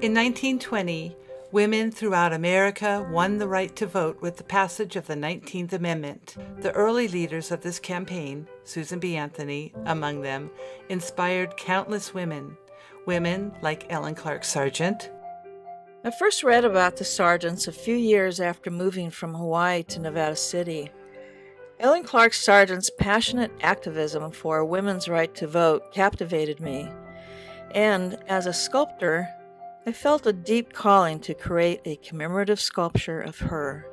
In 1920, women throughout America won the right to vote with the passage of the 19th Amendment. The early leaders of this campaign, Susan B. Anthony among them, inspired countless women. Women like Ellen Clark Sargent. I first read about the Sargents a few years after moving from Hawaii to Nevada City. Ellen Clark Sargent's passionate activism for women's right to vote captivated me, and as a sculptor, I felt a deep calling to create a commemorative sculpture of her.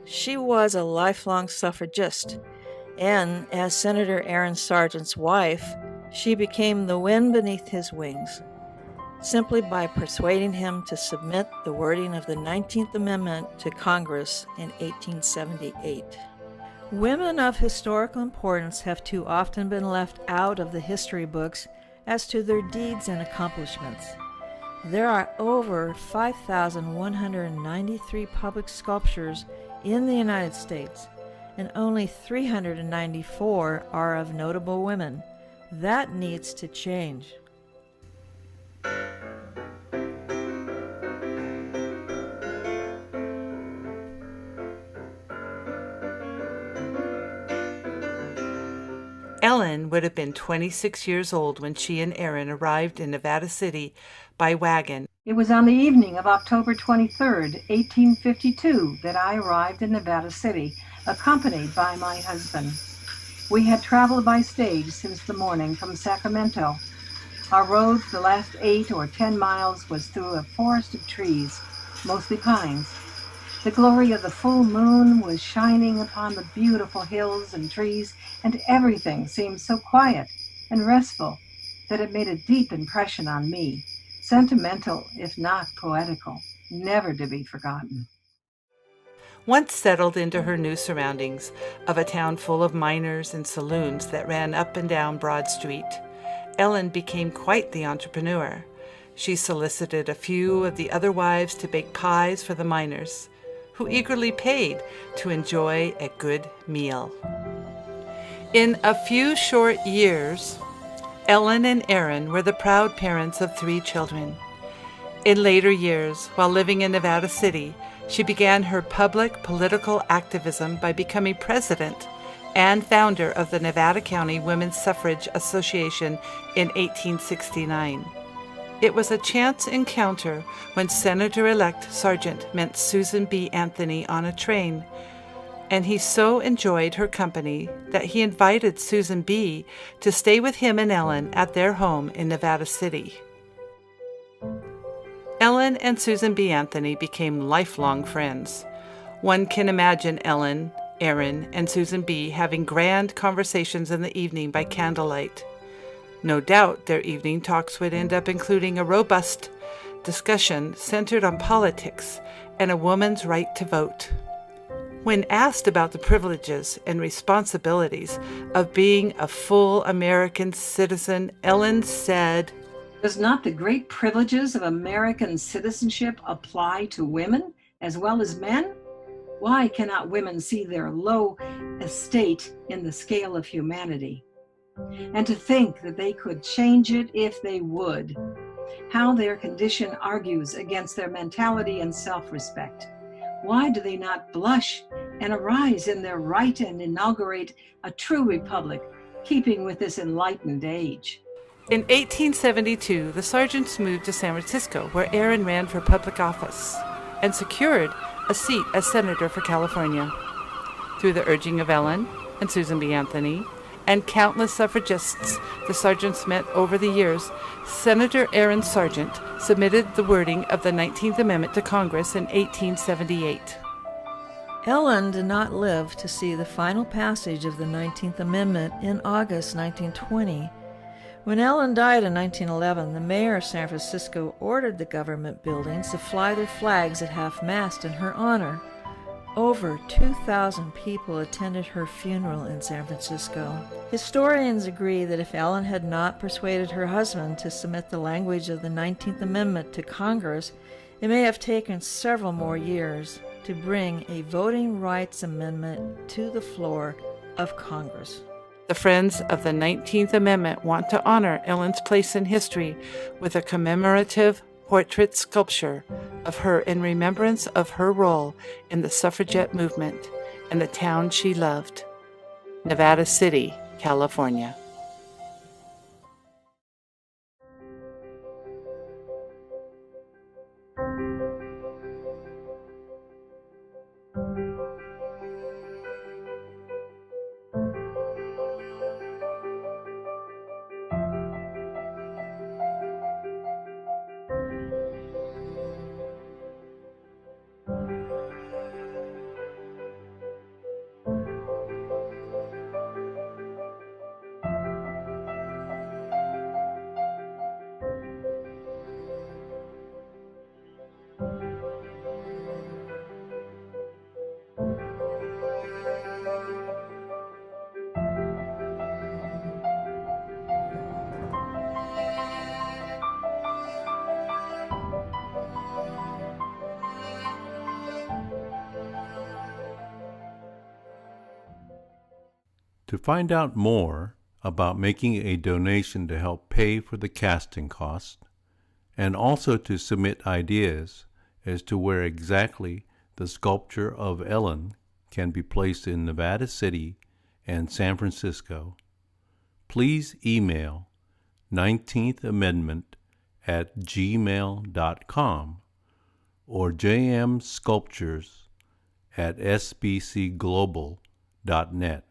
She was a lifelong suffragist, and as Senator Aaron Sargent's wife, she became the wind beneath his wings, simply by persuading him to submit the wording of the 19th Amendment to Congress in 1878. Women of historical importance have too often been left out of the history books as to their deeds and accomplishments. There are over 5,193 public sculptures in the United States, and only 394 are of notable women. That needs to change. Ellen would have been 26 years old when she and Aaron arrived in Nevada City by wagon. It was on the evening of October 23rd, 1852, that I arrived in Nevada City, accompanied by my husband. We had traveled by stage since the morning from Sacramento. Our road for the last 8 or 10 miles was through a forest of trees, mostly pines. The glory of the full moon was shining upon the beautiful hills and trees, and everything seemed so quiet and restful that it made a deep impression on me, sentimental if not poetical, never to be forgotten. Once settled into her new surroundings of a town full of miners and saloons that ran up and down Broad Street, Ellen became quite the entrepreneur. She solicited a few of the other wives to bake pies for the miners, who eagerly paid to enjoy a good meal. In a few short years, Ellen and Aaron were the proud parents of 3 children. In later years, while living in Nevada City, she began her public political activism by becoming president and founder of the Nevada County Women's Suffrage Association in 1869. It was a chance encounter when Senator-elect Sargent met Susan B. Anthony on a train, and he so enjoyed her company that he invited Susan B. to stay with him and Ellen at their home in Nevada City. Ellen and Susan B. Anthony became lifelong friends. One can imagine Ellen, Aaron, and Susan B. having grand conversations in the evening by candlelight. No doubt their evening talks would end up including a robust discussion centered on politics and a woman's right to vote. When asked about the privileges and responsibilities of being a full American citizen, Ellen said, "Does not the great privileges of American citizenship apply to women as well as men? Why cannot women see their low estate in the scale of humanity? And to think that they could change it if they would. How their condition argues against their mentality and self-respect. Why do they not blush and arise in their right and inaugurate a true republic, keeping with this enlightened age?" In 1872, the Sargents moved to San Francisco, where Aaron ran for public office and secured a seat as senator for California. Through the urging of Ellen and Susan B. Anthony, and countless suffragists the Sargents met over the years, Senator Aaron Sargent submitted the wording of the 19th Amendment to Congress in 1878. Ellen did not live to see the final passage of the 19th Amendment in August 1920. When Ellen died in 1911, the mayor of San Francisco ordered the government buildings to fly their flags at half-mast in her honor. Over 2,000 people attended her funeral in San Francisco. Historians agree that if Ellen had not persuaded her husband to submit the language of the 19th Amendment to Congress, it may have taken several more years to bring a voting rights amendment to the floor of Congress. The Friends of the 19th Amendment want to honor Ellen's place in history with a commemorative portrait sculpture of her in remembrance of her role in the suffragette movement and the town she loved, Nevada City, California. To find out more about making a donation to help pay for the casting cost, and also to submit ideas as to where exactly the sculpture of Ellen can be placed in Nevada City and San Francisco, please email 19th Amendment @gmail.com or jmsculptures@sbcglobal.net.